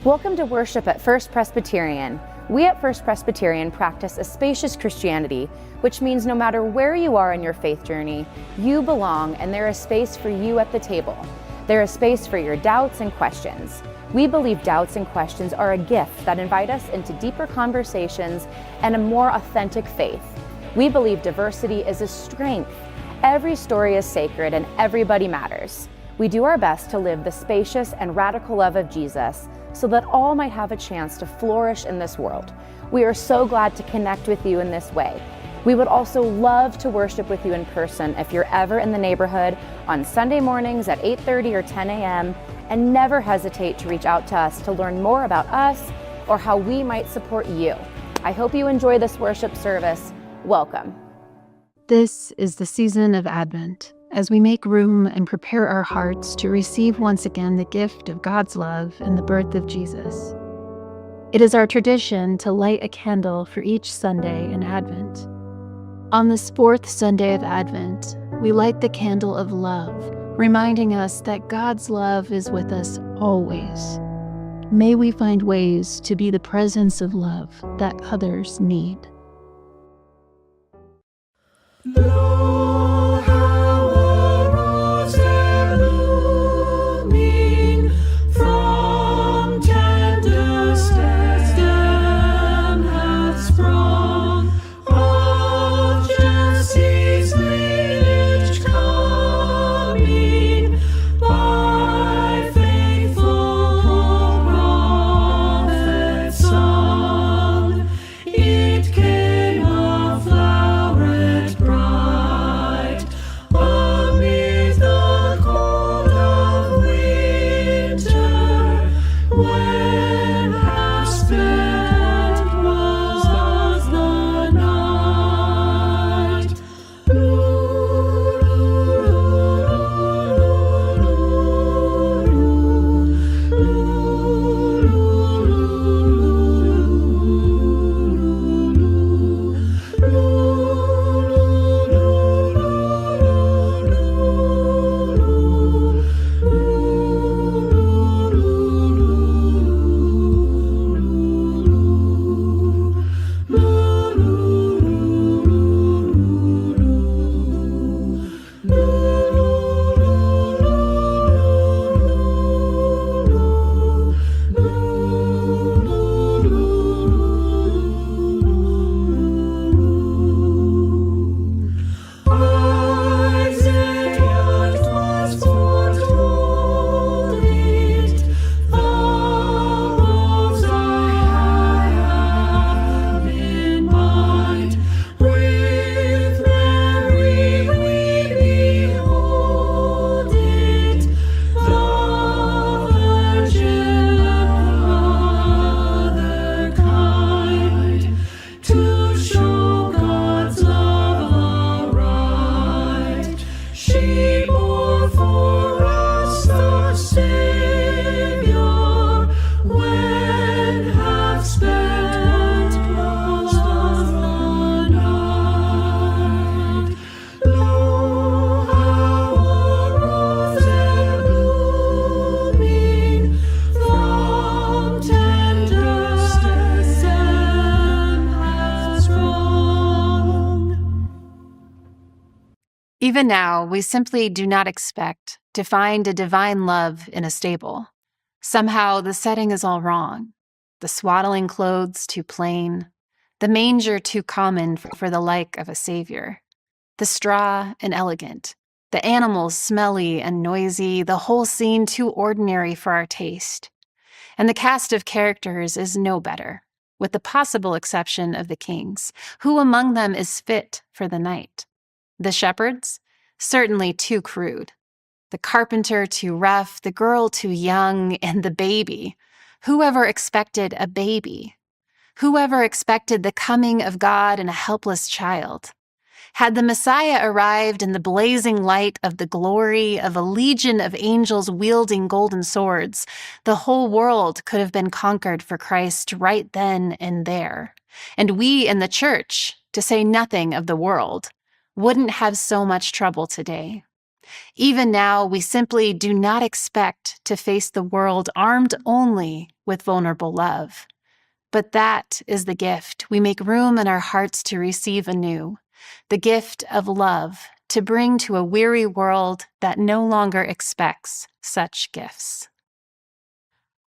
Welcome to worship at First Presbyterian. We at First Presbyterian practice a spacious Christianity, which means no matter where you are in your faith journey, you belong and there is space for you at the table. There is space for your doubts and questions. We believe doubts and questions are a gift that invite us into deeper conversations and a more authentic faith. We believe diversity is a strength. Every story is sacred and everybody matters. We do our best to live the spacious and radical love of Jesus so that all might have a chance to flourish in this world. We are so glad to connect with you in this way. We would also love to worship with you in person if you're ever in the neighborhood on Sunday mornings at 8:30 or 10 a.m. And never hesitate to reach out to us to learn more about us or how we might support you. I hope you enjoy this worship service. Welcome. This is the season of Advent, as we make room and prepare our hearts to receive once again the gift of God's love and the birth of Jesus. It is our tradition to light a candle for each Sunday in Advent. On this fourth Sunday of Advent, we light the candle of love, reminding us that God's love is with us always. May we find ways to be the presence of love that others need. Lo, how a rose blooming from tender stem hath sprung, of Jesse's lineage coming, by faithful prophets sung. It came a floweret bright amid the cold of winter, when half spent was the night. Isaiah 'twas foretold it, the rose I have in mind. With Mary we behold it, the Virgin other kind, to show God's love aright. She bore for us the Savior, when half spent was the night. Lo, how a rose blooming from tender stem hath sprung. Even now, we simply do not expect to find a divine love in a stable. Somehow, the setting is all wrong. The swaddling clothes too plain, the manger too common for the like of a savior, the straw inelegant, the animals smelly and noisy, the whole scene too ordinary for our taste. And the cast of characters is no better, with the possible exception of the kings. Who among them is fit for the night? The shepherds? Certainly too crude. The carpenter too rough, the girl too young, and the baby. Whoever expected a baby? Whoever expected the coming of God in a helpless child? Had the Messiah arrived in the blazing light of the glory of a legion of angels wielding golden swords, the whole world could have been conquered for Christ right then and there. And we in the church, to say nothing of the world, wouldn't have so much trouble today. Even now, we simply do not expect to face the world armed only with vulnerable love. But that is the gift we make room in our hearts to receive anew, the gift of love to bring to a weary world that no longer expects such gifts.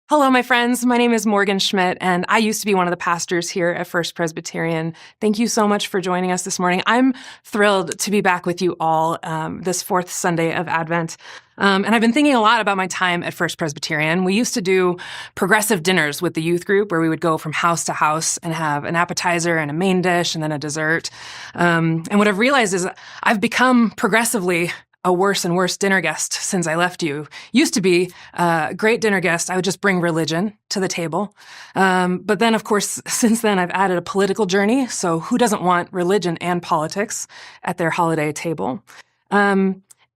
Hello, my friends. My name is Morgan Schmidt, and I used to be one of the pastors here at First Presbyterian. Thank you so much for joining us this morning. I'm thrilled to be back with you all this fourth Sunday of Advent. And I've been thinking a lot about my time at First Presbyterian. We used to do progressive dinners with the youth group where we would go from house to house and have an appetizer and a main dish and then a dessert. And what I've realized is I've become progressively a worse and worse dinner guest since I left you. Used to be a great dinner guest. I would just bring religion to the table. But then, of course, since then, I've added a political journey. So who doesn't want religion and politics at their holiday table?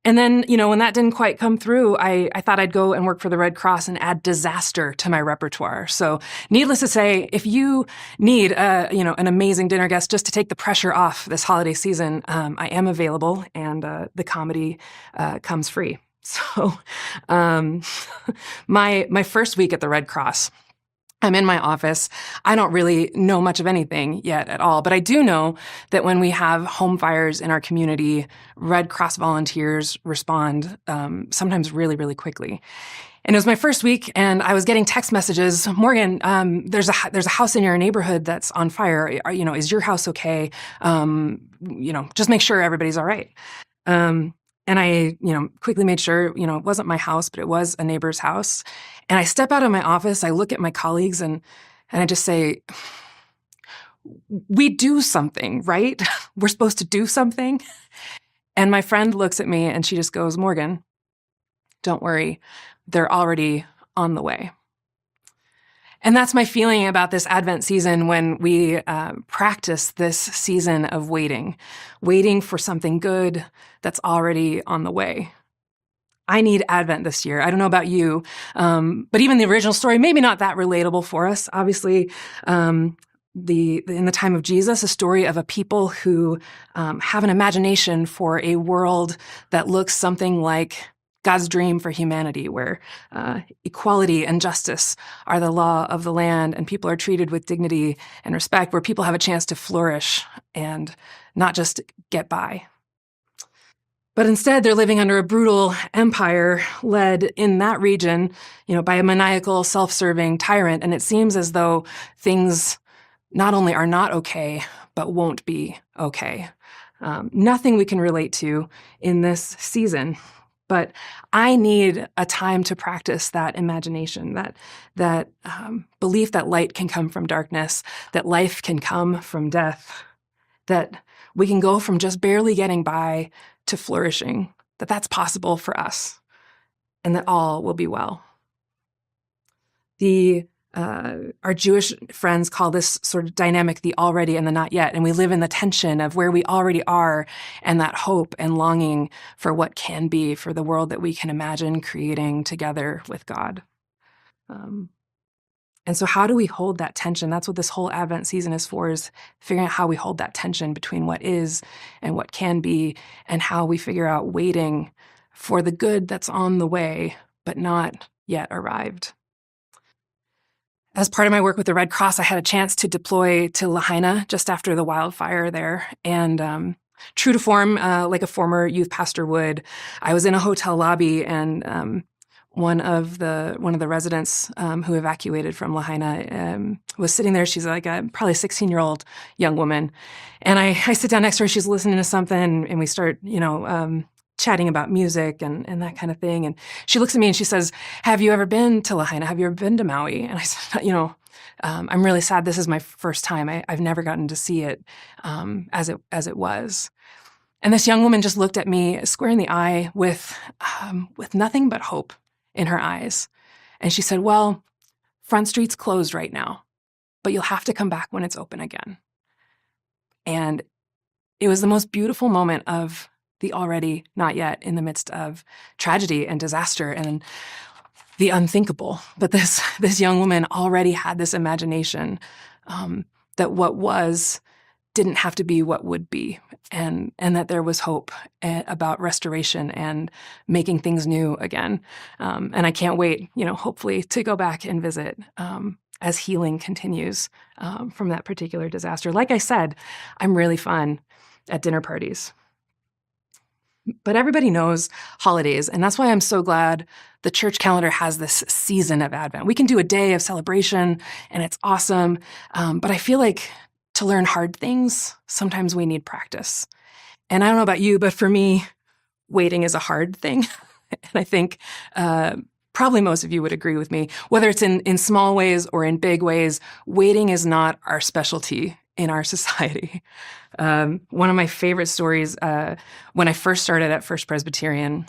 And then, when that didn't quite come through, I thought I'd go and work for the Red Cross and add disaster to my repertoire. So needless to say, if you need, an amazing dinner guest just to take the pressure off this holiday season, I am available, and the comedy comes free. So my first week at the Red Cross, I'm in my office. I don't really know much of anything yet at all, but I do know that when we have home fires in our community, Red Cross volunteers respond sometimes really, really quickly. And it was my first week, and I was getting text messages. Morgan, there's a house in your neighborhood that's on fire. Is your house okay? Just make sure everybody's all right. And I, quickly made sure, it wasn't my house, but it was a neighbor's house. And I step out of my office, I look at my colleagues, and I just say, we do something, right? We're supposed to do something. And my friend looks at me and she just goes, Morgan, don't worry, they're already on the way. And that's my feeling about this Advent season when we practice this season of waiting for something good that's already on the way. I need Advent this year. I don't know about you, but even the original story, maybe not that relatable for us. Obviously, in the time of Jesus, a story of a people who have an imagination for a world that looks something like God's dream for humanity, where equality and justice are the law of the land, and people are treated with dignity and respect, where people have a chance to flourish and not just get by. But instead, they're living under a brutal empire led in that region, by a maniacal, self-serving tyrant. And it seems as though things not only are not okay, but won't be okay. Nothing we can relate to in this season. But I need a time to practice that imagination, that belief that light can come from darkness, that life can come from death, that we can go from just barely getting by to flourishing, that that's possible for us, and that all will be well. Our Jewish friends call this sort of dynamic the already and the not yet, and we live in the tension of where we already are and that hope and longing for what can be, for the world that we can imagine creating together with God. And so how do we hold that tension? That's what this whole Advent season is for, is figuring out how we hold that tension between what is and what can be, and how we figure out waiting for the good that's on the way, but not yet arrived. As part of my work with the Red Cross, I had a chance to deploy to Lahaina just after the wildfire there. And true to form, like a former youth pastor would, I was in a hotel lobby, and one of the residents who evacuated from Lahaina was sitting there. She's like probably a 16-year-old young woman. And I sit down next to her. She's listening to something, and we start, chatting about music and that kind of thing. And she looks at me and she says, have you ever been to Lahaina? Have you ever been to Maui? And I said, I'm really sad. This is my first time. I've never gotten to see it as it was. And this young woman just looked at me square in the eye with nothing but hope in her eyes. And she said, well, Front Street's closed right now, but you'll have to come back when it's open again. And it was the most beautiful moment of the already, not yet, in the midst of tragedy and disaster and the unthinkable. But this young woman already had this imagination that what was didn't have to be what would be, and that there was hope about restoration and making things new again. And I can't wait, hopefully to go back and visit as healing continues from that particular disaster. Like I said, I'm really fun at dinner parties. But everybody knows holidays, and that's why I'm so glad the church calendar has this season of Advent. We can do a day of celebration, and it's awesome. But I feel like to learn hard things, sometimes we need practice. And I don't know about you, but for me, waiting is a hard thing. And I think probably most of you would agree with me. Whether it's in small ways or in big ways, waiting is not our specialty in our society. One of my favorite stories, when I first started at First Presbyterian,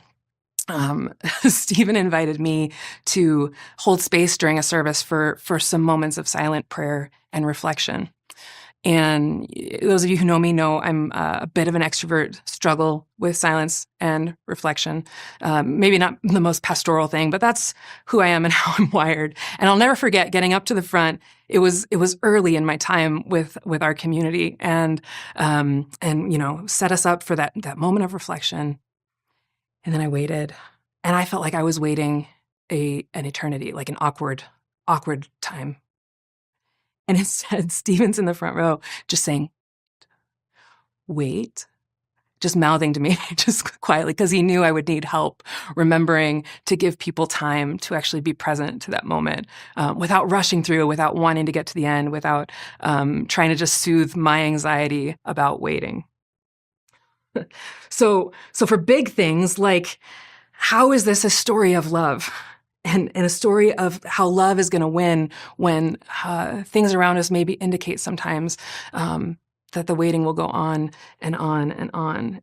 Stephen invited me to hold space during a service for some moments of silent prayer and reflection. And those of you who know me know I'm a bit of an extrovert, struggle with silence and reflection. Maybe not the most pastoral thing, but that's who I am and how I'm wired. And I'll never forget getting up to the front. It was early in my time with our community, and set us up for that moment of reflection. And then I waited, and I felt like I was waiting an eternity, like an awkward time. And instead, Stephen's in the front row just saying, wait, just mouthing to me, just quietly, because he knew I would need help remembering to give people time to actually be present to that moment without rushing through, without wanting to get to the end, without trying to just soothe my anxiety about waiting. So for big things like, how is this a story of love? And a story of how love is going to win when things around us maybe indicate sometimes that the waiting will go on and on and on.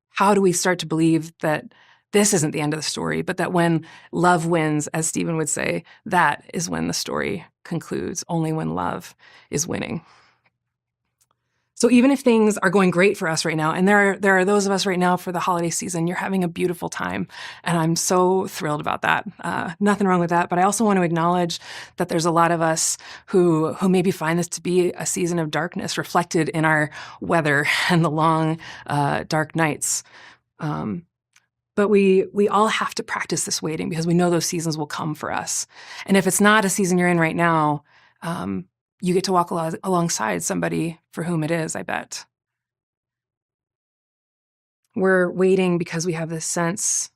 How do we start to believe that this isn't the end of the story, but that when love wins, as Stephen would say, that is when the story concludes, only when love is winning. So even if things are going great for us right now, and there are those of us right now for the holiday season, you're having a beautiful time, and I'm so thrilled about that. Nothing wrong with that, but I also want to acknowledge that there's a lot of us who maybe find this to be a season of darkness reflected in our weather and the long, dark nights. But we all have to practice this waiting because we know those seasons will come for us. And if it's not a season you're in right now, you get to walk alongside somebody for whom it is, I bet. We're waiting because we have this sense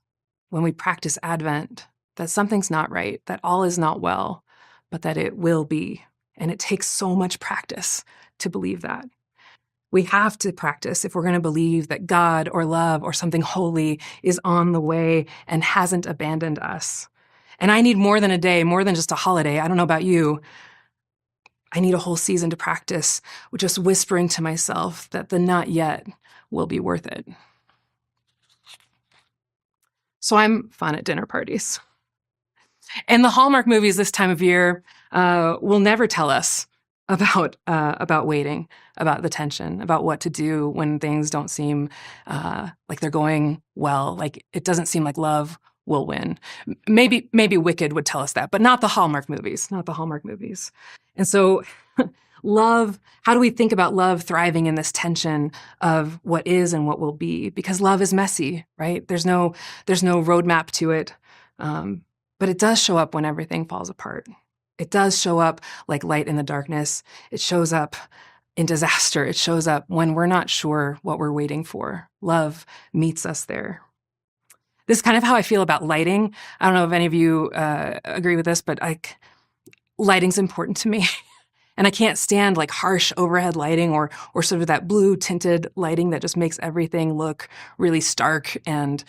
when we practice Advent that something's not right, that all is not well, but that it will be. And it takes so much practice to believe that. We have to practice if we're going to believe that God or love or something holy is on the way and hasn't abandoned us. And I need more than a day, more than just a holiday. I don't know about you. I need a whole season to practice with just whispering to myself that the not yet will be worth it. So I'm fun at dinner parties. And the Hallmark movies this time of year will never tell us about waiting, about the tension, about what to do when things don't seem like they're going well, like it doesn't seem like love will win. Maybe Wicked would tell us that, but not the Hallmark movies, And so love, how do we think about love thriving in this tension of what is and what will be? Because love is messy, right? There's no roadmap to it. But it does show up when everything falls apart. It does show up like light in the darkness. It shows up in disaster. It shows up when we're not sure what we're waiting for. Love meets us there. This is kind of how I feel about lighting. I don't know if any of you agree with this, but lighting's important to me. And I can't stand like harsh overhead lighting or sort of that blue tinted lighting that just makes everything look really stark and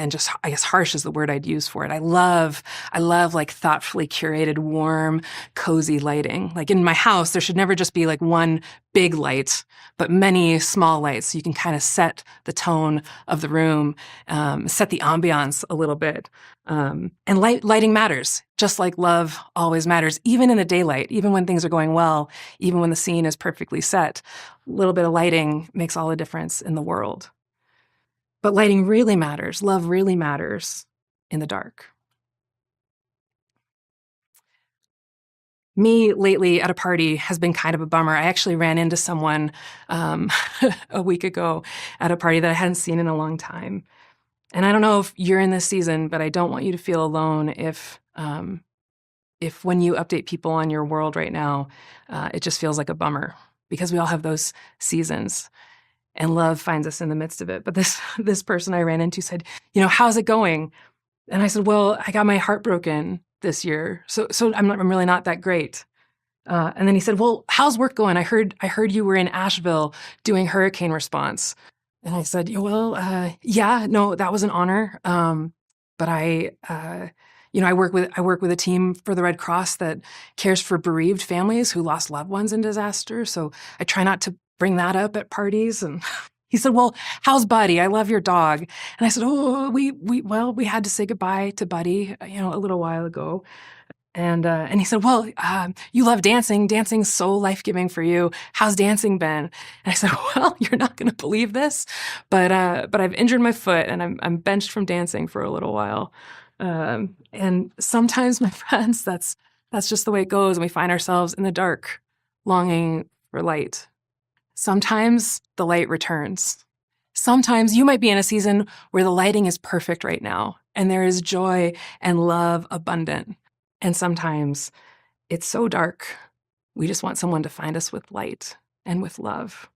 just, I guess, harsh is the word I'd use for it. I love like thoughtfully curated, warm, cozy lighting. Like in my house, there should never just be like one big light, but many small lights. So you can kind of set the tone of the room, set the ambiance a little bit. And lighting matters, just like love always matters, even in the daylight, even when things are going well, even when the scene is perfectly set. A little bit of lighting makes all the difference in the world. But lighting really matters. Love really matters in the dark. Me lately at a party has been kind of a bummer. I actually ran into someone a week ago at a party that I hadn't seen in a long time. And I don't know if you're in this season, but I don't want you to feel alone if when you update people on your world right now, it just feels like a bummer, because we all have those seasons and love finds us in the midst of it. But this person I ran into said, how's it going? And I said, well, I got my heart broken this year, so I'm really not that great. And then he said, well, how's work going? I heard you were in Asheville doing hurricane response. And I said, well, yeah, no, that was an honor. But I work with a team for the Red Cross that cares for bereaved families who lost loved ones in disaster. So I try not to bring that up at parties. And he said, well, how's Buddy? I love your dog. And I said, oh, we had to say goodbye to Buddy, a little while ago. And he said, well, you love dancing. Dancing's so life-giving for you. How's dancing been? And I said, well, you're not going to believe this, but I've injured my foot and I'm benched from dancing for a little while. And sometimes, my friends, that's just the way it goes. And we find ourselves in the dark, longing for light. Sometimes the light returns. Sometimes you might be in a season where the lighting is perfect right now, and there is joy and love abundant. And sometimes it's so dark, we just want someone to find us with light and with love.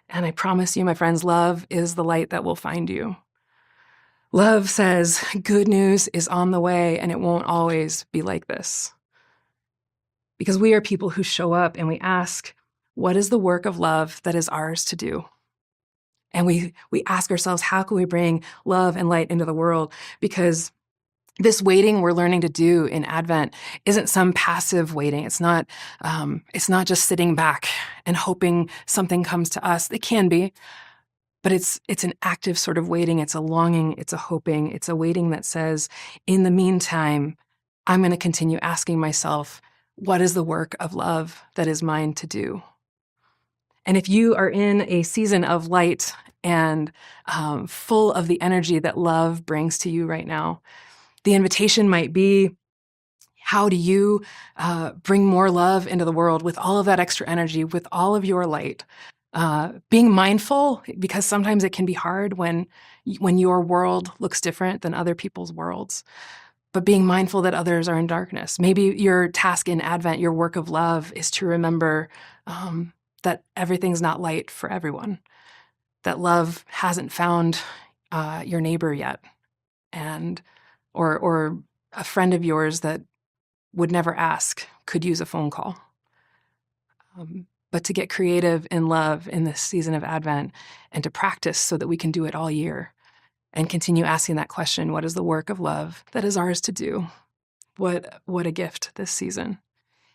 And I promise you, my friends, love is the light that will find you. Love says good news is on the way, and it won't always be like this. Because we are people who show up and we ask, what is the work of love that is ours to do? And we ask ourselves, how can we bring love and light into the world? Because this waiting we're learning to do in Advent isn't some passive waiting. It's not just sitting back and hoping something comes to us. It can be, but it's an active sort of waiting. It's a longing. It's a hoping. It's a waiting that says, in the meantime, I'm going to continue asking myself, what is the work of love that is mine to do? And if you are in a season of light and full of the energy that love brings to you right now, the invitation might be, how do you bring more love into the world with all of that extra energy, with all of your light? Being mindful, because sometimes it can be hard when your world looks different than other people's worlds. But being mindful that others are in darkness. Maybe your task in Advent, your work of love, is to remember that everything's not light for everyone, that love hasn't found your neighbor yet, and or a friend of yours that would never ask could use a phone call. But to get creative in love in this season of Advent, and to practice so that we can do it all year and continue asking that question, what is the work of love that is ours to do? What a gift this season.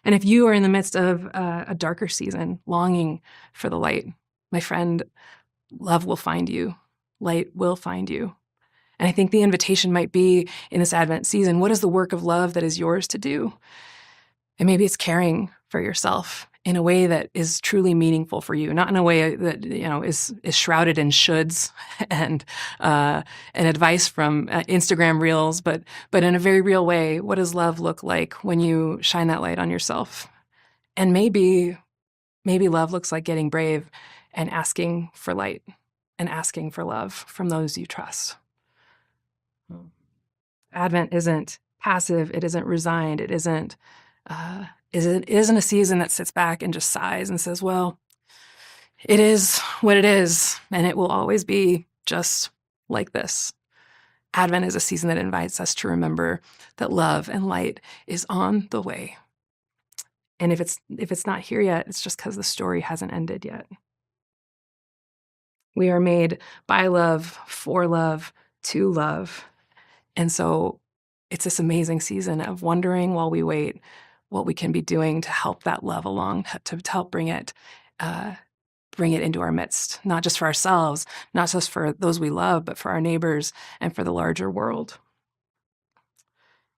And if you are in the midst of a darker season, longing for the light, my friend, love will find you. Light will find you. And I think the invitation might be in this Advent season, what is the work of love that is yours to do? And maybe it's caring for yourself in a way that is truly meaningful for you, not in a way that is shrouded in shoulds and advice from Instagram reels, but in a very real way. What does love look like when you shine that light on yourself? And maybe love looks like getting brave and asking for light and asking for love from those you trust. Advent isn't passive. It isn't resigned. It isn't a season that sits back and just sighs and says, well, it is what it is, and it will always be just like this. Advent is a season that invites us to remember that love and light is on the way. And if it's not here yet, it's just because the story hasn't ended yet. We are made by love, for love, to love. And so it's this amazing season of wondering while we wait what we can be doing to help that love along, to help bring it into our midst, not just for ourselves, not just for those we love, but for our neighbors and for the larger world.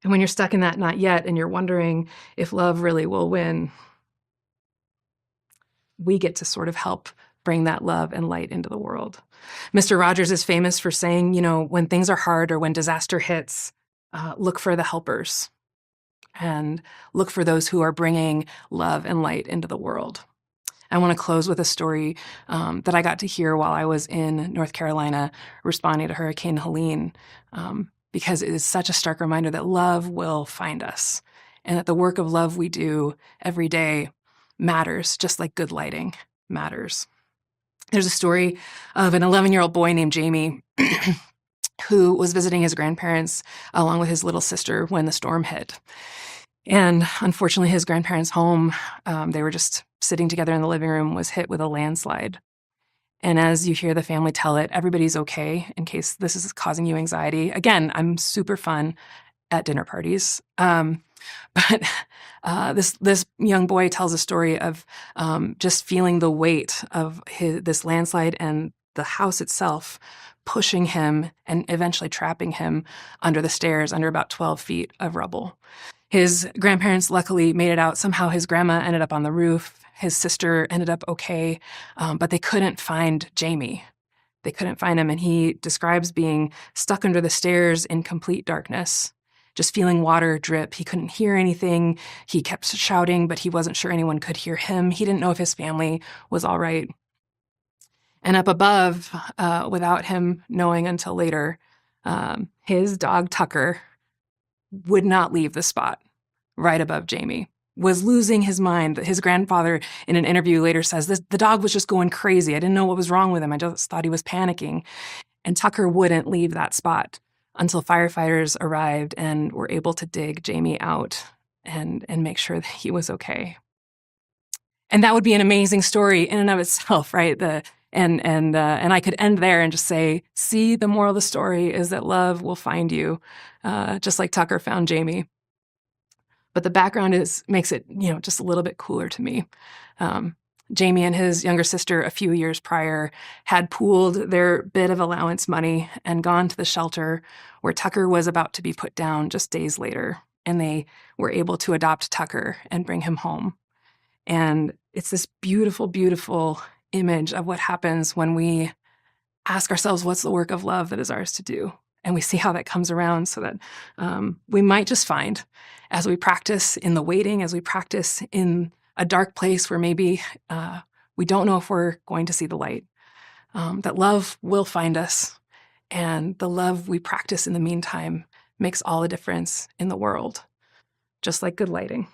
And when you're stuck in that not yet, and you're wondering if love really will win, we get to sort of help bring that love and light into the world. Mr. Rogers is famous for saying, when things are hard or when disaster hits, look for the helpers. and look for those who are bringing love and light into the world. I want to close with a story that I got to hear while I was in North Carolina responding to Hurricane Helene, because it is such a stark reminder that love will find us and that the work of love we do every day matters, just like good lighting matters. There's a story of an 11-year-old boy named Jamie who was visiting his grandparents along with his little sister when the storm hit. And unfortunately, his grandparents' home, they were just sitting together in the living room, was hit with a landslide. And as you hear the family tell it, everybody's okay in case this is causing you anxiety. Again, I'm super fun at dinner parties. But this young boy tells a story of just feeling the weight of this landslide and the house itself pushing him and eventually trapping him under the stairs, under about 12 feet of rubble. His grandparents luckily made it out. Somehow his grandma ended up on the roof. His sister ended up okay, but they couldn't find Jamie. They couldn't find him, and he describes being stuck under the stairs in complete darkness, just feeling water drip. He couldn't hear anything. He kept shouting, but he wasn't sure anyone could hear him. He didn't know if his family was all right. And up above, without him knowing until later, his dog Tucker would not leave the spot right above Jamie, was losing his mind. His grandfather in an interview later says, the dog was just going crazy. I didn't know what was wrong with him. I just thought he was panicking. And Tucker wouldn't leave that spot until firefighters arrived and were able to dig Jamie out and make sure that he was okay. And that would be an amazing story in and of itself, right? And I could end there and just say, see, the moral of the story is that love will find you, just like Tucker found Jamie. But the background makes it, just a little bit cooler to me. Jamie and his younger sister a few years prior had pooled their bit of allowance money and gone to the shelter where Tucker was about to be put down just days later. And they were able to adopt Tucker and bring him home. And it's this beautiful, beautiful image of what happens when we ask ourselves, what's the work of love that is ours to do? And we see how that comes around, so that we might just find, as we practice in the waiting, as we practice in a dark place where maybe we don't know if we're going to see the light, that love will find us. And the love we practice in the meantime makes all the difference in the world, just like good lighting.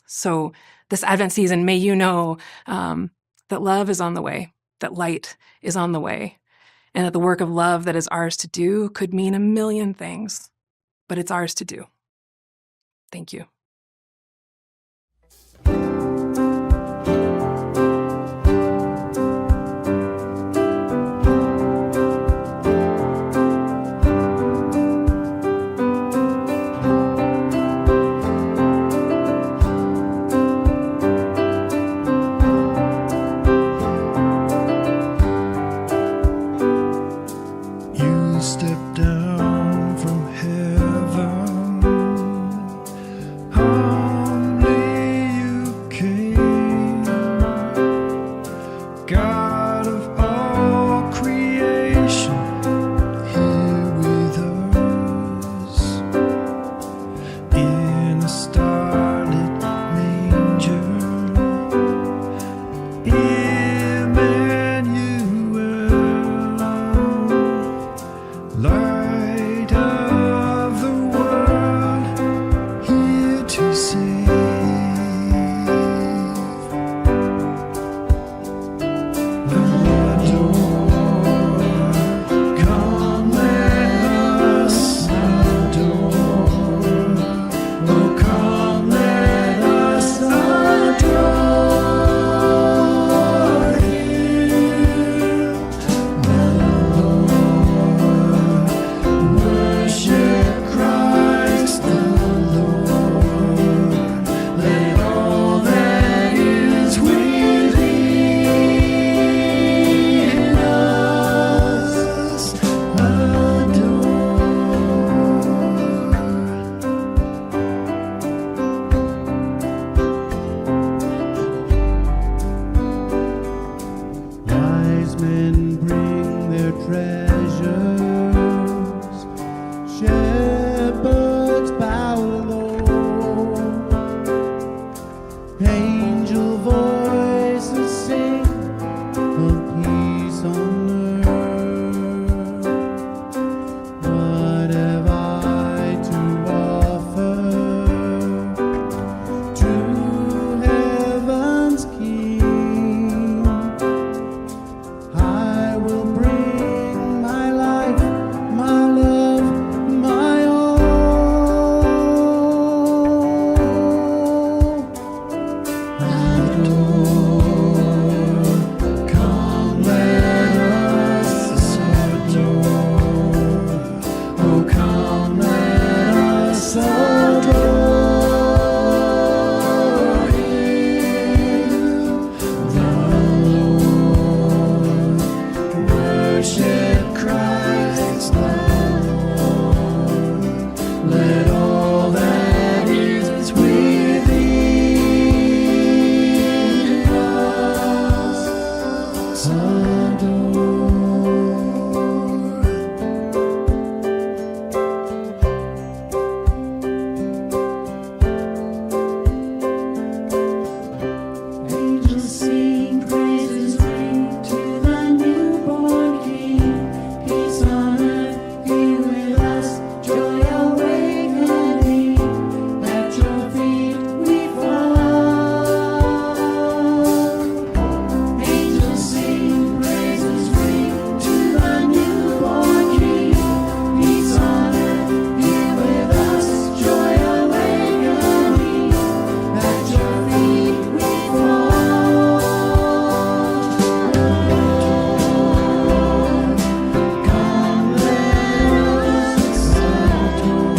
So this Advent season, may you know that love is on the way, that light is on the way, and that the work of love that is ours to do could mean a million things, but it's ours to do. Thank you. Step down from heaven, humbly you came, God of all creation, here with us, in a starlit manger, Light of the world, here to save. Adore, come let us adore. Oh, come let us adore Him, the Lord. Worship Christ the Lord. Let all that is within us adore. Wise men bring their treasures, shepherds bow low. worship Christ the Lord. Let all that is within us adore. Angels sing, praises ring to the newborn King. Peace on earth, be with us, joy awakening. At your feet we fall. Angels sing, praises ring to the newborn King. Peace on earth, be with us, joy awakening. At your feet we fall. Come let us adore.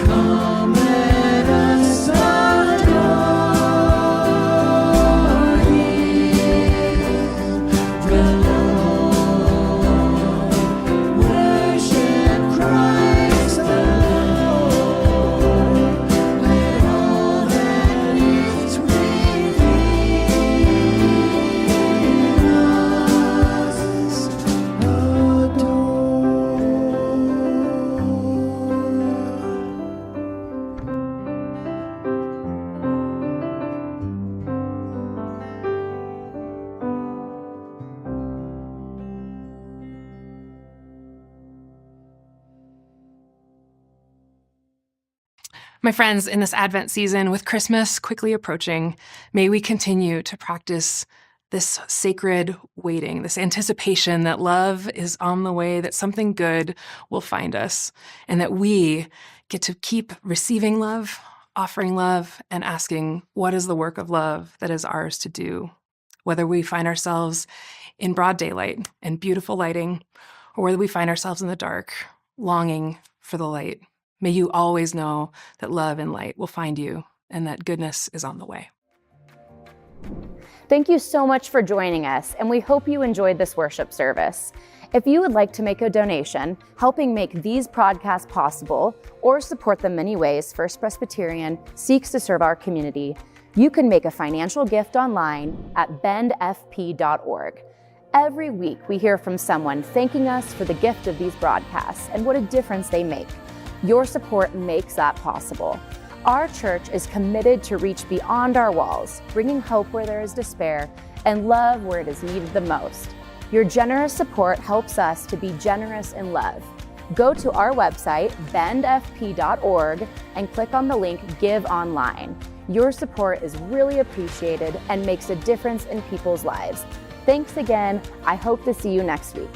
Come let us adore Him, the Lord. Worship Christ the Lord. Let all that is within us adore. My friends, in this Advent season, with Christmas quickly approaching, may we continue to practice this sacred waiting, this anticipation that love is on the way, that something good will find us, and that we get to keep receiving love, offering love, and asking, what is the work of love that is ours to do? Whether we find ourselves in broad daylight and beautiful lighting, or whether we find ourselves in the dark, longing for the light. May you always know that love and light will find you and that goodness is on the way. Thank you so much for joining us, and we hope you enjoyed this worship service. If you would like to make a donation, helping make these podcasts possible, or support the many ways First Presbyterian seeks to serve our community, you can make a financial gift online at bendfp.org. Every week, we hear from someone thanking us for the gift of these broadcasts and what a difference they make. Your support makes that possible. Our church is committed to reach beyond our walls, bringing hope where there is despair and love where it is needed the most. Your generous support helps us to be generous in love. Go to our website, bendfp.org, and click on the link Give Online. Your support is really appreciated and makes a difference in people's lives. Thanks again. I hope to see you next week.